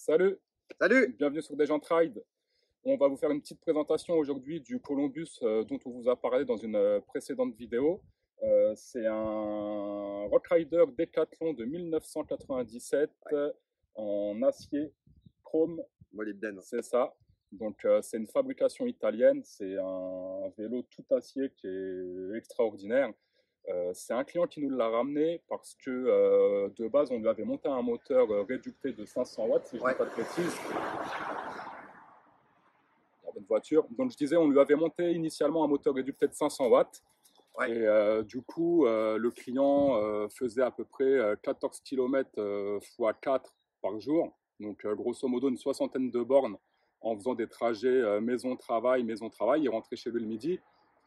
Salut, Salut! bienvenue sur Des gens Ride. On va vous faire une petite présentation aujourd'hui du Columbus dont on vous a parlé dans une précédente vidéo. C'est un Rock Rider Decathlon de 1997 en acier chrome, Molybdène. c'est ça. Donc c'est une fabrication italienne, c'est un vélo tout acier qui est extraordinaire. C'est un client qui nous l'a ramené parce que de base on lui avait monté un moteur réducté de 500 watts si je ne dis pas de bêtises. Une voiture. Donc je disais on lui avait monté initialement un moteur réducté de 500 watts. Ouais. Et du coup le client faisait à peu près 14 km x 4 par jour. Donc grosso modo une soixantaine de bornes en faisant des trajets maison-travail, maison-travail. Il rentrait chez lui le midi.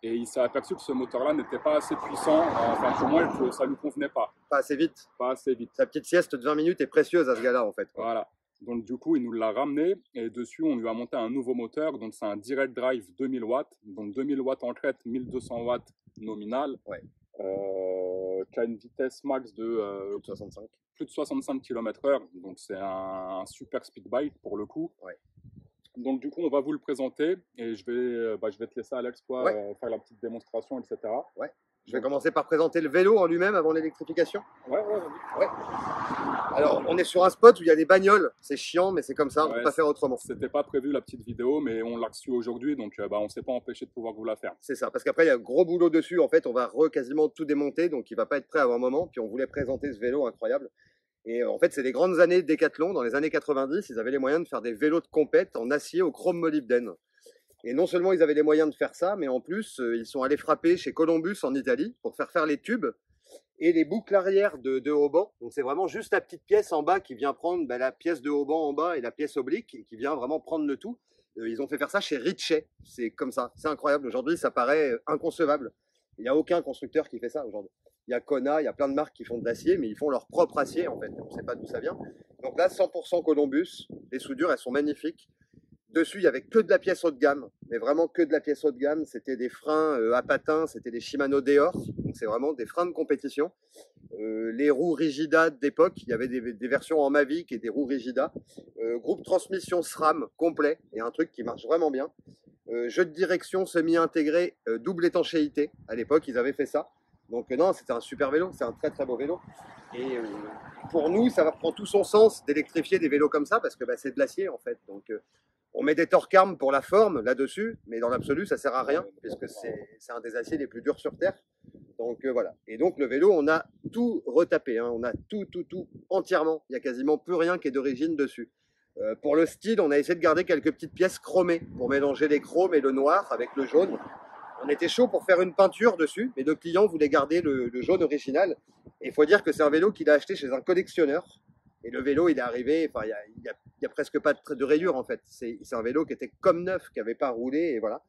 Et il s'est aperçu que ce moteur-là n'était pas assez puissant, enfin pour moi que ça ne lui convenait pas. Pas assez vite. Pas assez vite. Sa petite sieste de 20 minutes est précieuse à ce gars-là en fait. Voilà. Donc du coup, il nous l'a ramené et dessus, on lui a monté un nouveau moteur. Donc c'est un Direct Drive 2000 watts. Donc 2000 watts en crête, 1200 watts nominal. Ouais. Qui a une vitesse max de plus de 65 km/h. Donc c'est un super speed bike pour le coup. Ouais. Donc du coup, on va vous le présenter et je vais te laisser Alex toi, faire la petite démonstration, etc. Ouais. Je vais commencer par présenter le vélo en lui-même avant l'électrification. Ouais. Alors, on est sur un spot où il y a des bagnoles. C'est chiant, mais c'est comme ça, on ne peut pas faire autrement. C'était pas prévu la petite vidéo, mais on l'a reçue aujourd'hui, donc on ne s'est pas empêché de pouvoir vous la faire. C'est ça, parce qu'après, il y a un gros boulot dessus. En fait, on va quasiment tout démonter, donc il ne va pas être prêt avant un moment. Puis on voulait présenter ce vélo incroyable. Et en fait, c'est les grandes années de Decathlon. Dans les années 90, ils avaient les moyens de faire des vélos de compète en acier au chrome molybdène. Et non seulement ils avaient les moyens de faire ça, mais en plus, ils sont allés frapper chez Columbus en Italie pour faire les tubes et les boucles arrière de haubans. Donc c'est vraiment juste la petite pièce en bas qui vient prendre la pièce de haubans en bas et la pièce oblique et qui vient vraiment prendre le tout. Ils ont fait faire ça chez Ritchey. C'est comme ça, c'est incroyable. Aujourd'hui, ça paraît inconcevable. Il n'y a aucun constructeur qui fait ça aujourd'hui. Il y a Kona, il y a plein de marques qui font de l'acier, mais ils font leur propre acier en fait. On ne sait pas d'où ça vient. Donc là, 100% Columbus. Les soudures, elles sont magnifiques. Dessus, il n'y avait que de la pièce haut de gamme, mais vraiment que de la pièce haut de gamme. C'était des freins à patins, c'était des Shimano Deore, donc c'est vraiment des freins de compétition. Les roues Rigida d'époque, il y avait des versions en Mavic et des roues Rigida. Groupe transmission SRAM complet, et un truc qui marche vraiment bien. Jeu de direction semi-intégré, double étanchéité. À l'époque, ils avaient fait ça. Donc non, c'était un super vélo, c'est un très très beau vélo. Et pour nous, ça va prendre tout son sens d'électrifier des vélos comme ça, parce que c'est de l'acier en fait. Donc on met des torque armes pour la forme là-dessus, mais dans l'absolu, ça sert à rien, puisque c'est un des aciers les plus durs sur Terre. Donc voilà. Et donc le vélo, on a tout retapé, hein. On a tout entièrement. Il n'y a quasiment plus rien qui est d'origine dessus. Pour le style, on a essayé de garder quelques petites pièces chromées pour mélanger les chromes et le noir avec le jaune. On était chaud pour faire une peinture dessus, mais le client voulait garder le jaune original. Et il faut dire que c'est un vélo qu'il a acheté chez un collectionneur. Et le vélo, il est arrivé, enfin, il y a presque pas de rayures en fait. C'est un vélo qui était comme neuf, qui n'avait pas roulé, et voilà.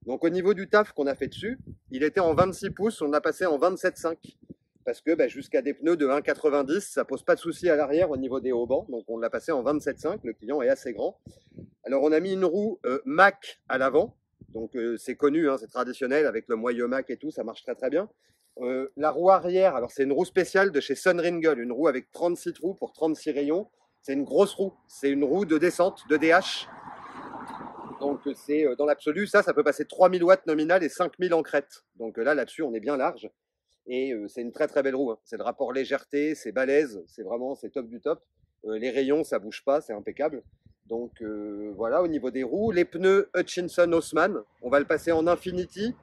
Donc au niveau du taf qu'on a fait dessus, il était en 26 pouces, on l'a passé en 27,5. Parce que jusqu'à des pneus de 1,90, ça pose pas de souci à l'arrière au niveau des haubans. Donc on l'a passé en 27,5, le client est assez grand. Alors on a mis une roue Mac à l'avant. Donc c'est connu, hein, c'est traditionnel avec le moyeu Mac et tout, ça marche très très bien. La roue arrière, alors c'est une roue spéciale de chez Sunringle, une roue avec 36 trous pour 36 rayons. C'est une grosse roue, c'est une roue de descente, de DH. Donc c'est dans l'absolu, ça peut passer 3000 watts nominal et 5000 en crête. Donc là-dessus, on est bien large. Et c'est une très très belle roue, hein. C'est le rapport légèreté, c'est balèze, c'est top du top. Les rayons, ça bouge pas, c'est impeccable. Donc voilà, au niveau des roues, les pneus Hutchinson Haussmann, on va le passer en Infinity,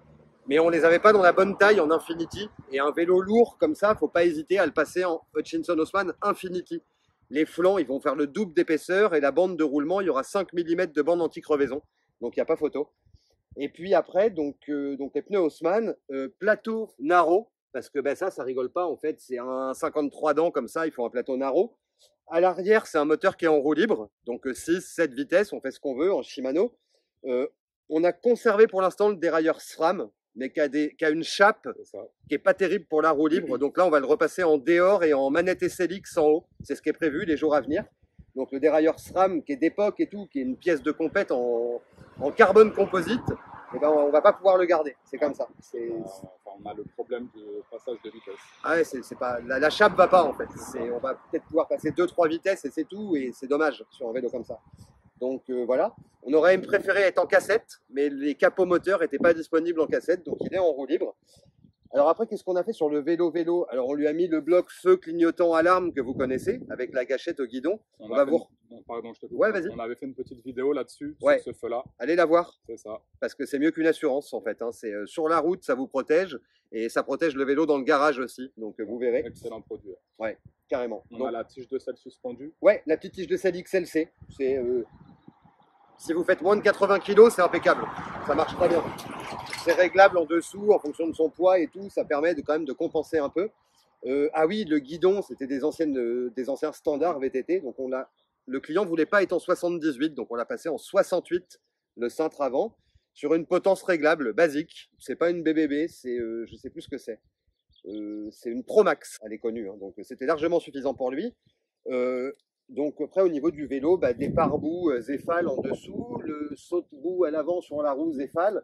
mais on les avait pas dans la bonne taille en Infinity. Et un vélo lourd comme ça, faut pas hésiter à le passer en Hutchinson Haussmann Infinity. Les flancs, ils vont faire le double d'épaisseur et la bande de roulement, il y aura 5 mm de bande anti-crevaison. Donc il n'y a pas photo. Et puis après, donc les pneus Haussmann, plateau Narrow, parce que ça rigole pas en fait, c'est un 53 dents comme ça, il faut un plateau Narrow. À l'arrière, c'est un moteur qui est en roue libre, donc 6, 7 vitesses, on fait ce qu'on veut en Shimano. On a conservé pour l'instant le dérailleur SRAM, mais qui a une chape qui est pas terrible pour la roue libre. Donc là, on va le repasser en Deore et en manette SLX en haut. C'est ce qui est prévu les jours à venir. Donc le dérailleur SRAM qui est d'époque et tout, qui est une pièce de compète en carbone composite. et ben on va pas pouvoir le garder. C'est comme ça. On a le problème du passage de vitesse. Ah ouais, c'est pas la chape va pas en fait. On va peut-être pouvoir passer 2-3 vitesses et c'est tout, et c'est dommage sur un vélo comme ça. Donc voilà, on aurait préféré être en cassette, mais les capots moteurs n'étaient pas disponibles en cassette, donc il est en roue libre. Alors après, qu'est-ce qu'on a fait sur le vélo? Alors on lui a mis le bloc feu clignotant alarme que vous connaissez, avec la gâchette au guidon. Pardon, je te coupe. Ouais, vas-y. On avait fait une petite vidéo là-dessus, Ouais. sur ce feu-là. Allez la voir. C'est ça. Parce que c'est mieux qu'une assurance en fait. Hein. C'est sur la route, ça vous protège, et ça protège le vélo dans le garage aussi. Donc vous verrez. Excellent produit. Ouais, carrément. On a la tige de selle suspendue. Ouais, la petite tige de selle XLC. Si vous faites moins de 80 kg, c'est impeccable. Ça marche très bien. C'est réglable en dessous en fonction de son poids et tout. Ça permet quand même de compenser un peu. Ah oui, le guidon, c'était des anciens standards VTT. Donc le client ne voulait pas être en 78, donc on l'a passé en 68, le cintre avant, sur une potence réglable basique. C'est pas une BBB, je sais plus ce que c'est. C'est une Promax, elle est connue. Hein, donc c'était largement suffisant pour lui. Donc après au niveau du vélo, des pare-boues Zefal en dessous, le saute-boue à l'avant sur la roue Zefal.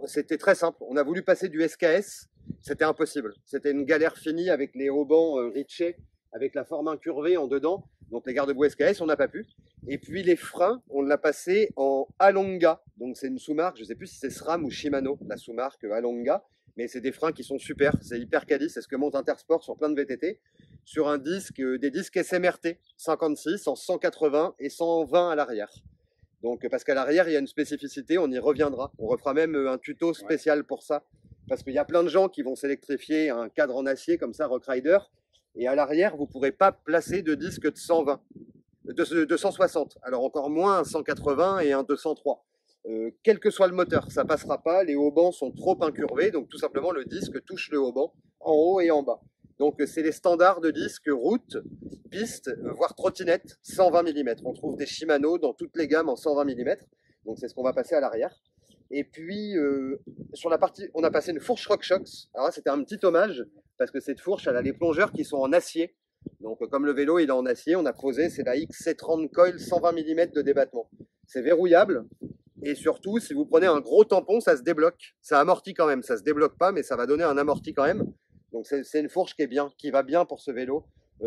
C'était très simple. On a voulu passer du SKS, c'était impossible. C'était une galère finie avec les haubans Ritchey, avec la forme incurvée en dedans. Donc les garde-boue SKS, on n'a pas pu. Et puis les freins, on l'a passé en Alonga. Donc c'est une sous-marque, je ne sais plus si c'est SRAM ou Shimano, la sous-marque Alonga. Mais c'est des freins qui sont super, c'est hyper quali, c'est ce que monte Intersport sur plein de VTT. Sur un disque, des disques SMRT 56 en 180 et 120 à l'arrière. Donc parce qu'à l'arrière, il y a une spécificité, on y reviendra. On refera même un tuto spécial pour ça. Parce qu'il y a plein de gens qui vont s'électrifier un cadre en acier comme ça, Rock Rider. Et à l'arrière, vous ne pourrez pas placer de disque de 120, de 160. Alors encore moins un 180 et un 203. Quel que soit le moteur, ça passera pas. Les haubans sont trop incurvés, donc tout simplement le disque touche le hauban en haut et en bas. Donc c'est les standards de disques route, piste, voire trottinette, 120 mm. On trouve des Shimano dans toutes les gammes en 120 mm. Donc c'est ce qu'on va passer à l'arrière. Et puis sur la partie, on a passé une fourche RockShox. Alors là, c'était un petit hommage parce que cette fourche, elle a les plongeurs qui sont en acier. Donc comme le vélo il est en acier, on a posé, c'est la XC30 Coil 120 mm de débattement. C'est verrouillable. Et surtout, si vous prenez un gros tampon, ça se débloque. Ça amortit quand même. Ça se débloque pas, mais ça va donner un amorti quand même. Donc c'est une fourche qui va bien pour ce vélo.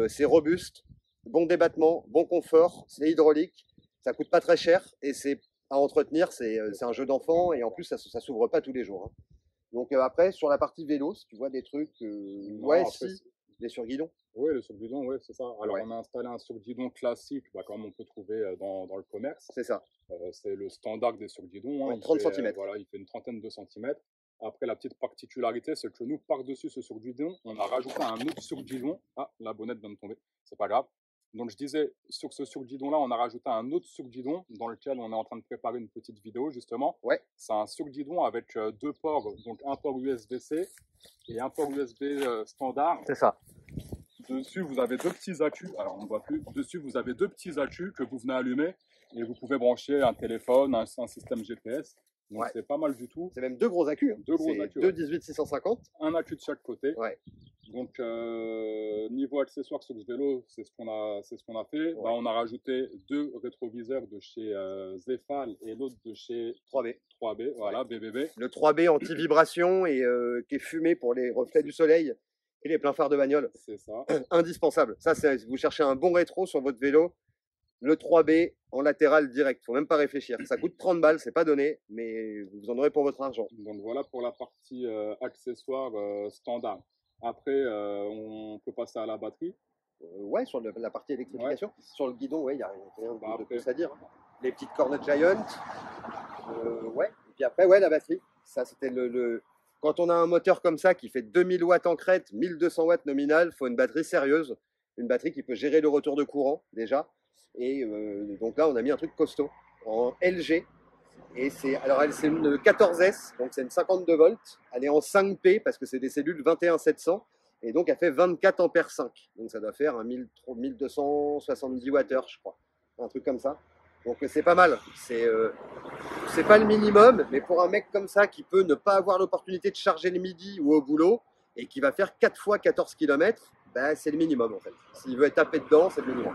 C'est robuste, bon débattement, bon confort, c'est hydraulique. Ça coûte pas très cher et c'est à entretenir. C'est un jeu d'enfant et en plus ça s'ouvre pas tous les jours. Hein. Donc après, sur la partie vélo, si tu vois des trucs, les sur-guidons. Oui, le sur-guidon, oui, c'est ça. Alors on a installé un sur-guidon classique, comme on peut trouver dans le commerce. C'est ça. C'est le standard des sur-guidons. Hein. 30 cm. Voilà, il fait une trentaine de centimètres. Après, la petite particularité, c'est que nous, par-dessus ce sur-guidon, on a rajouté un autre sur-guidon. Ah, la bonnette vient de tomber, c'est pas grave. Donc je disais, sur ce sur-guidon-là, on a rajouté un autre sur-guidon dans lequel on est en train de préparer une petite vidéo, justement. Ouais. C'est un sur-guidon avec deux ports, donc un port USB-C et un port USB standard. C'est ça. Dessus, vous avez deux petits accus. Alors, on ne voit plus. Dessus, vous avez deux petits accus que vous venez allumer et vous pouvez brancher un téléphone, un système GPS. Donc, c'est pas mal du tout. C'est même deux gros accus. Hein. Deux gros accus. Deux 18-650. Un accu de chaque côté. Ouais. Donc, niveau accessoires sur ce vélo, c'est ce qu'on a fait. Ouais. Là, on a rajouté deux rétroviseurs de chez Zefal et l'autre de chez 3B. 3B, voilà, BBB. Le 3B anti-vibration et qui est fumé pour les reflets du soleil et les pleins phares de bagnole. C'est ça. Indispensable. Ça, si vous cherchez un bon rétro sur votre vélo, le 3B en latéral direct. Faut même pas réfléchir. Ça coûte 30 balles, c'est pas donné, mais vous en aurez pour votre argent. Donc voilà pour la partie accessoires standard. Après, on peut passer à la batterie. Ouais, sur la partie électrification. Ouais. Sur le guidon, ouais, il n'y a rien de plus à dire. Les petites cornettes Giant. Ouais. Et puis après, ouais, la batterie. Ça, c'était Quand on a un moteur comme ça qui fait 2000 watts en crête, 1200 watts nominal, il faut une batterie sérieuse. Une batterie qui peut gérer le retour de courant, déjà. Et donc là, on a mis un truc costaud en LG. Et c'est une 14S, donc c'est une 52 volts. Elle est en 5P parce que c'est des cellules 21700. Et donc elle fait 24 ampères 5. Donc ça doit faire un 1270 Wh, je crois. Un truc comme ça. Donc c'est pas mal. C'est pas le minimum, mais pour un mec comme ça qui peut ne pas avoir l'opportunité de charger le midi ou au boulot et qui va faire 4 fois 14 km, c'est le minimum en fait. S'il veut être tapé dedans, c'est le minimum.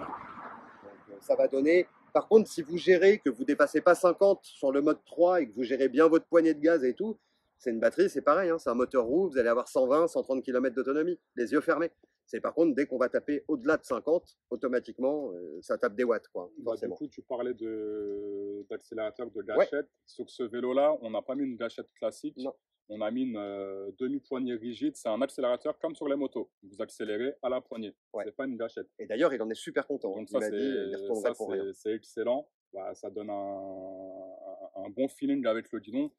Donc, ça va donner Par contre, si vous gérez que vous dépassez pas 50 sur le mode 3 et que vous gérez bien votre poignée de gaz et tout, c'est une batterie, c'est pareil, hein, c'est un moteur roue, vous allez avoir 120, 130 km d'autonomie, les yeux fermés. C'est par contre, dès qu'on va taper au-delà de 50, automatiquement, ça tape des watts, quoi, Du forcément. coup, tu parlais d'accélérateur, de gâchette. Sur ce vélo-là, on n'a pas mis une gâchette classique. Non. On a mis une demi-poignée rigide. C'est un accélérateur comme sur les motos. Vous accélérez à la poignée. Ouais. C'est pas une gâchette. Et d'ailleurs, il en est super content. Donc Il ça, m'a dit, il retournerait pour rien. c'est excellent. Bah, ça donne un bon feeling avec le guidon.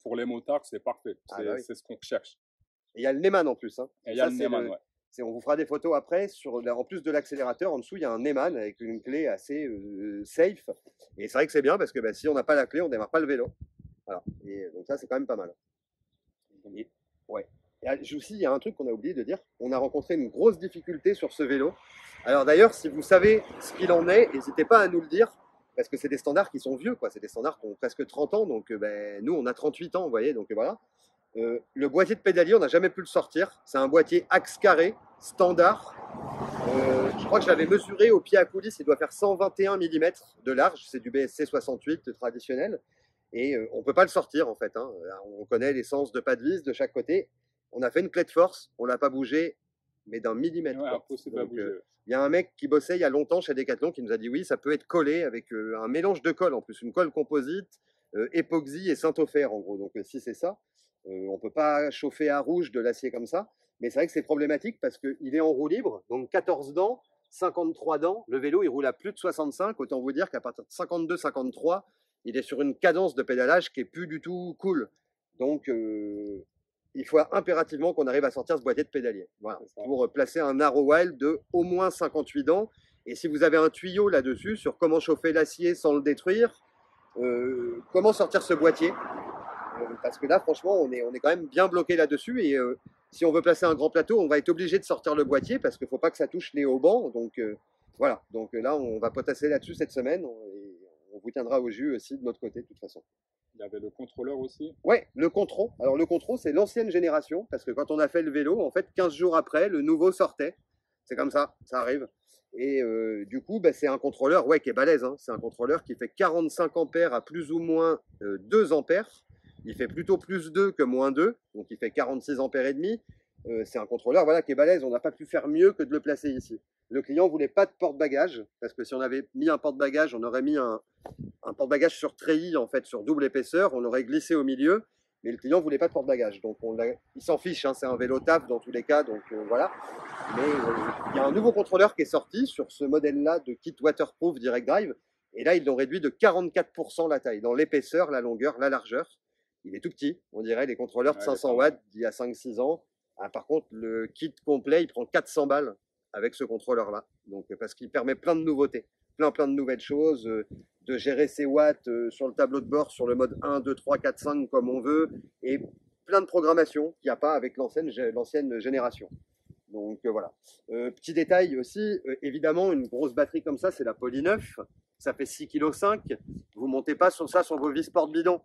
Pour les motards, c'est parfait. Ah bah oui. C'est ce qu'on cherche. Et il y a le Neyman en plus. Hein. Et il y a le Neyman, ouais. On vous fera des photos après. En plus de l'accélérateur, en dessous, il y a un Neyman avec une clé assez safe. Et c'est vrai que c'est bien parce que si on n'a pas la clé, on ne démarre pas le vélo. Voilà. Et donc ça, c'est quand même pas mal. Et, ouais. Et aussi, il y a un truc qu'on a oublié de dire. On a rencontré une grosse difficulté sur ce vélo. Alors d'ailleurs, si vous savez ce qu'il en est, n'hésitez pas à nous le dire. Parce que c'est des standards qui sont vieux, quoi. C'est des standards qui ont presque 30 ans. Donc nous, on a 38 ans, vous voyez. Donc voilà. Le boîtier de pédalier, on n'a jamais pu le sortir. C'est un boîtier axe carré, standard. Je crois que je l'avais mesuré au pied à coulisse, il doit faire 121 mm de large. C'est du BSC 68 traditionnel. Et on ne peut pas le sortir, en fait. Hein. On connaît l'essence de pas de vis de chaque côté. On a fait une clé de force, on ne l'a pas bougé, mais d'un millimètre. Ouais, impossible à bouger. Il y a un mec qui bossait il y a longtemps chez Decathlon qui nous a dit oui, ça peut être collé avec un mélange de colle en plus, une colle composite, époxy et Saint-Ofer en gros. Donc si c'est ça, on ne peut pas chauffer à rouge de l'acier comme ça. Mais c'est vrai que c'est problématique parce qu'il est en roue libre, donc 14 dents, 53 dents. Le vélo, il roule à plus de 65. Autant vous dire qu'à partir de 52, 53, il est sur une cadence de pédalage qui est plus du tout cool. Donc il faut impérativement qu'on arrive à sortir ce boîtier de pédalier. Voilà, pour placer un Arrow Wild de au moins 58 dents. Et si vous avez un tuyau là-dessus sur comment chauffer l'acier sans le détruire, comment sortir ce boîtier, parce que là, franchement, on est quand même bien bloqué là-dessus. Et si on veut placer un grand plateau, on va être obligé de sortir le boîtier parce qu'il ne faut pas que ça touche les haubans. Donc voilà. Donc là, on va potasser là-dessus cette semaine. Et on vous tiendra au jus aussi de notre côté, de toute façon. Il y avait le contrôleur aussi. Ouais, le Contro. Alors le Contro, c'est l'ancienne génération, parce que quand on a fait le vélo, en fait, 15 jours après, le nouveau sortait. C'est comme ça arrive. Et du coup, c'est un contrôleur qui est balèze. Hein. C'est un contrôleur qui fait 45 ampères à plus ou moins 2 ampères. Il fait plutôt plus 2 que moins 2, donc il fait 46 ampères et demi. C'est un contrôleur qui est balèze. On n'a pas pu faire mieux que de le placer ici. Le client voulait pas de porte-bagages, parce que si on avait mis un porte-bagages, on aurait mis un porte-bagages sur treillis, en fait, sur double épaisseur, on aurait glissé au milieu, mais le client voulait pas de porte-bagages. Donc il s'en fiche, hein, c'est un vélo taf dans tous les cas, donc voilà. Mais il y a un nouveau contrôleur qui est sorti sur ce modèle-là de kit waterproof direct drive, et là ils l'ont réduit de 44% la taille, dans l'épaisseur, la longueur, la largeur. Il est tout petit, on dirait les contrôleurs de 500 watts d'il y a 5-6 ans. Ah, par contre, le kit complet, il prend 400 balles avec ce contrôleur-là. Donc, parce qu'il permet plein de nouveautés, plein de nouvelles choses, de gérer ses watts sur le tableau de bord, sur le mode 1, 2, 3, 4, 5 comme on veut, et plein de programmation qu'il n'y a pas avec l'ancienne génération. Donc voilà. Petit détail aussi, évidemment, une grosse batterie comme ça, c'est la Poly 9. Ça fait 6,5 kg. Vous ne montez pas sur ça sur vos vis porte-bidon.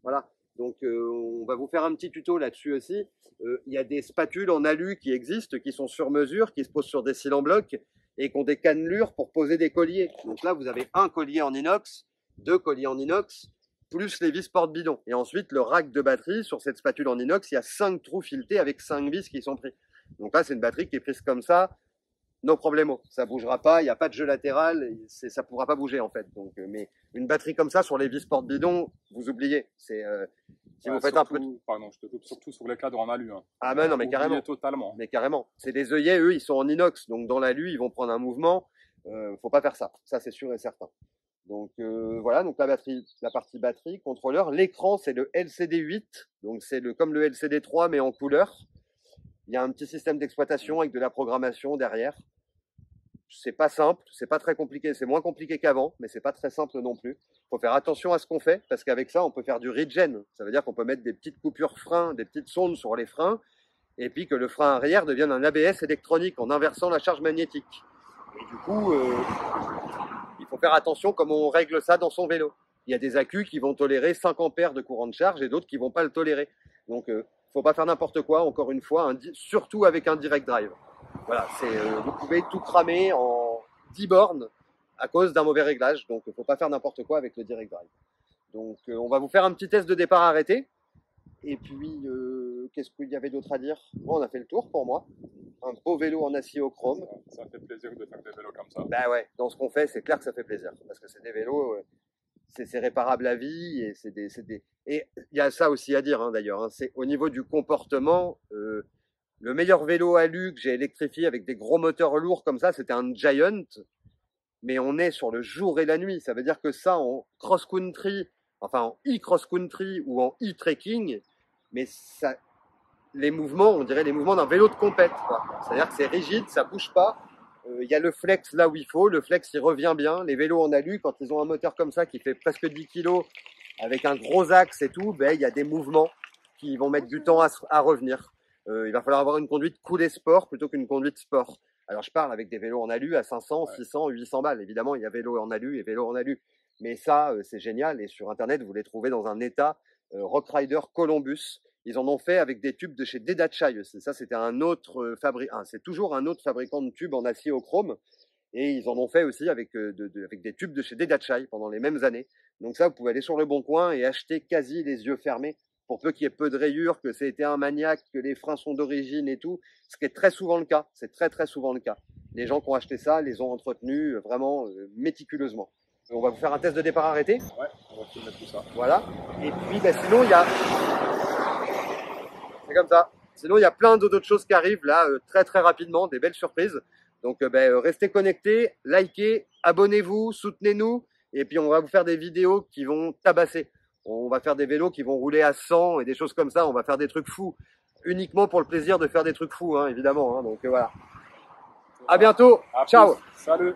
Voilà. Donc on va vous faire un petit tuto là-dessus aussi. Il y a des spatules en alu qui existent, qui sont sur mesure, qui se posent sur des cils en bloc et qui ont des cannelures pour poser des colliers. Donc là, vous avez un collier en inox, 2 colliers en inox, plus les vis porte-bidon. Et ensuite, le rack de batterie, sur cette spatule en inox, il y a 5 trous filetés avec 5 vis qui sont pris. Donc là, c'est une batterie qui est prise comme ça, no problemo. Ça ne bougera pas, il n'y a pas de jeu latéral, ça ne pourra pas bouger en fait. Donc, mais une batterie comme ça sur les vis porte-bidon, vous oubliez. Si vous faites surtout, un peu. Pardon, je te coupe, surtout sur les cadres en alu. Hein. Ah ben non, mais carrément. Totalement. Mais carrément. C'est des œillets, eux, ils sont en inox. Donc dans l'alu, ils vont prendre un mouvement. Faut pas faire ça. Ça, c'est sûr et certain. Donc voilà, donc la partie batterie, contrôleur. L'écran, c'est le LCD 8. Donc c'est comme le LCD 3, mais en couleur. Il y a un petit système d'exploitation avec de la programmation derrière. C'est pas simple, c'est pas très compliqué, c'est moins compliqué qu'avant, mais c'est pas très simple non plus. Il faut faire attention à ce qu'on fait, parce qu'avec ça, on peut faire du regen. Ça veut dire qu'on peut mettre des petites coupures freins, des petites sondes sur les freins, et puis que le frein arrière devienne un ABS électronique en inversant la charge magnétique. Et du coup, il faut faire attention comment on règle ça dans son vélo. Il y a des accus qui vont tolérer 5 ampères de courant de charge et d'autres qui vont pas le tolérer. Donc, faut pas faire n'importe quoi, encore une fois, surtout avec un direct drive. Voilà, vous pouvez tout cramer en 10 bornes à cause d'un mauvais réglage. Donc il ne faut pas faire n'importe quoi avec le direct drive. Donc on va vous faire un petit test de départ arrêté. Et puis, qu'est-ce qu'il y avait d'autre à dire? Bon, on a fait le tour pour moi. Un beau vélo en acier au chrome. Ça fait plaisir de faire des vélos comme ça. Bah ouais, dans ce qu'on fait, c'est clair que ça fait plaisir. Parce que c'est des vélos, c'est réparable à vie. Et et il y a ça aussi à dire, hein, d'ailleurs. Hein, c'est au niveau du comportement, le meilleur vélo alu que j'ai électrifié avec des gros moteurs lourds comme ça, c'était un Giant. Mais on est sur le jour et la nuit. Ça veut dire que ça, en cross-country, enfin en e-cross-country ou en e-trekking, mais ça, les mouvements, on dirait les mouvements d'un vélo de compète. C'est-à-dire que c'est rigide, ça bouge pas. Il y a le flex là où il faut. Le flex, il revient bien. Les vélos en alu, quand ils ont un moteur comme ça qui fait presque 10 kg avec un gros axe et tout, ben, il y a des mouvements qui vont mettre du temps à revenir. Il va falloir avoir une conduite cool et sport plutôt qu'une conduite sport. Alors, je parle avec des vélos en alu à 500, 600, 800 balles. Évidemment, il y a vélo en alu et vélo en alu. Mais ça, c'est génial. Et sur Internet, vous les trouvez dans un état. Rockrider Columbus. Ils en ont fait avec des tubes de chez Dedachai. Ça, c'était un autre fabricant. C'est toujours un autre fabricant de tubes en acier au chrome. Et ils en ont fait aussi avec, avec des tubes de chez Dedachai pendant les mêmes années. Donc ça, vous pouvez aller sur le Bon Coin et acheter quasi les yeux fermés. Pour peu qu'il y ait peu de rayures, que c'était un maniaque, que les freins sont d'origine et tout. Ce qui est très souvent le cas. C'est très très souvent le cas. Les gens qui ont acheté ça les ont entretenus vraiment méticuleusement. On va vous faire un test de départ arrêté. Ouais, on va filmer tout ça. Voilà. Et puis, ben, sinon, il y a... C'est comme ça. Sinon, il y a plein d'autres choses qui arrivent là, très très rapidement, des belles surprises. Donc, restez connectés, likez, abonnez-vous, soutenez-nous. Et puis, on va vous faire des vidéos qui vont tabasser. On va faire des vélos qui vont rouler à 100 et des choses comme ça. On va faire des trucs fous. Uniquement pour le plaisir de faire des trucs fous, hein, évidemment. Hein. Donc, voilà. À bientôt. Ciao. Salut.